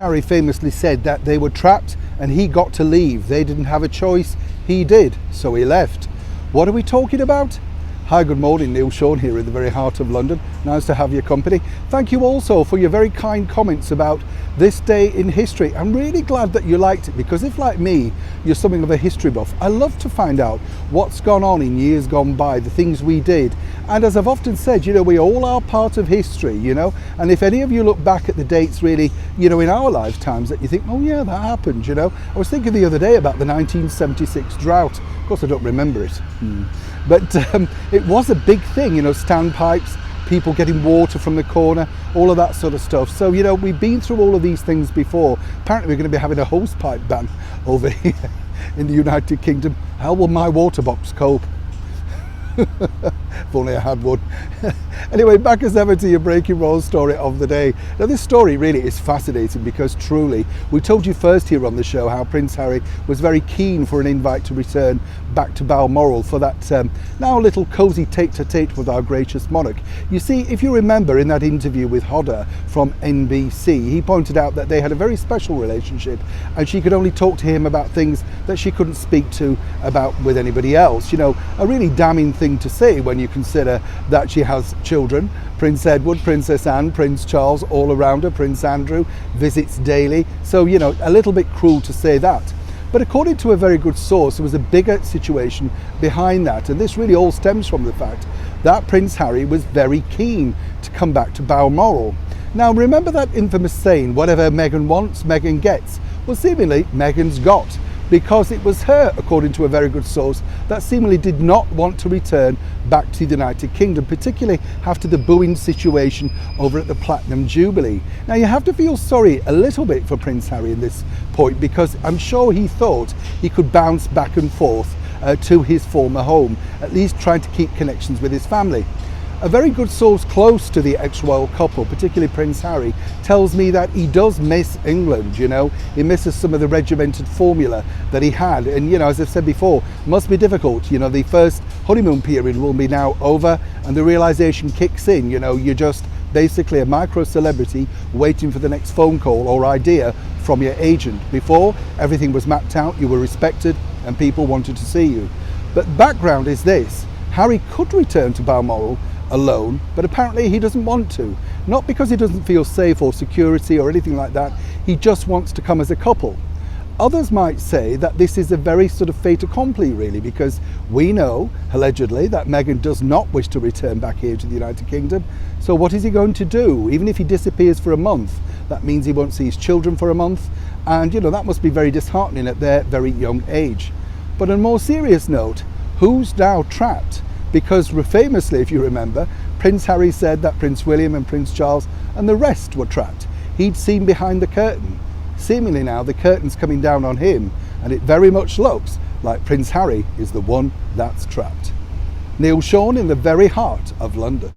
Harry famously said that they were trapped and he got to leave. They didn't have a choice, he did, so he left. What are we talking about? Hi, good morning, Neil Sean here in the very heart of London. Nice to have your company. Thank you also for your very kind comments about this day in history. I'm really glad that you liked it, because if, like me, you're something of a history buff, I love to find out what's gone on in years gone by, the things we did. And as I've often said, we all are part of history, and if any of you look back at the dates really, in our lifetimes, that you think, oh yeah, that happened, I was thinking the other day about the 1976 drought. Of course, I don't remember it. But it was a big thing, standpipes, people getting water from the corner, all of that sort of stuff. So, we've been through all of these things before. Apparently, we're going to be having a hosepipe ban over here in the United Kingdom. How will my water box cope? If only I had one. Anyway, back as ever to your breaking roll story of the day. Now, this story really is fascinating because truly, we told you first here on the show how Prince Harry was very keen for an invite to return back to Balmoral for that now little cosy tete-a-tete with our gracious monarch. You see, if you remember in that interview with Hodder from NBC, he pointed out that they had a very special relationship and she could only talk to him about things that she couldn't speak to about with anybody else. A really damning thing to say when you consider that she has children, Prince Edward, Princess Anne, Prince Charles all around her, Prince Andrew visits daily, so a little bit cruel to say that. But according to a very good source, there was a bigger situation behind that, and this really all stems from the fact that Prince Harry was very keen to come back to Balmoral. Now, remember that infamous saying, whatever Meghan wants, Meghan gets? Well, seemingly Meghan's got, because it was her, according to a very good source, that seemingly did not want to return back to the United Kingdom, particularly after the booing situation over at the Platinum Jubilee. Now, you have to feel sorry a little bit for Prince Harry in this point, because I'm sure he thought he could bounce back and forth to his former home, at least trying to keep connections with his family. A very good source close to the ex-royal couple, particularly Prince Harry, tells me that he does miss England, He misses some of the regimented formula that he had. And, as I've said before, it must be difficult. The first honeymoon period will be now over and the realization kicks in, you're just basically a micro-celebrity waiting for the next phone call or idea from your agent. Before, everything was mapped out, you were respected and people wanted to see you. But background is this: Harry could return to Balmoral alone, but apparently he doesn't want to. Not because he doesn't feel safe or security or anything like that, he just wants to come as a couple. Others might say that this is a very sort of fait accompli really, because we know, allegedly, that Meghan does not wish to return back here to the United Kingdom. So what is he going to do? Even if he disappears for a month, that means he won't see his children for a month, and that must be very disheartening at their very young age. But on a more serious note, who's now trapped? Because famously, if you remember, Prince Harry said that Prince William and Prince Charles and the rest were trapped. He'd seen behind the curtain. Seemingly now the curtain's coming down on him, and it very much looks like Prince Harry is the one that's trapped. Neil Sean in the very heart of London.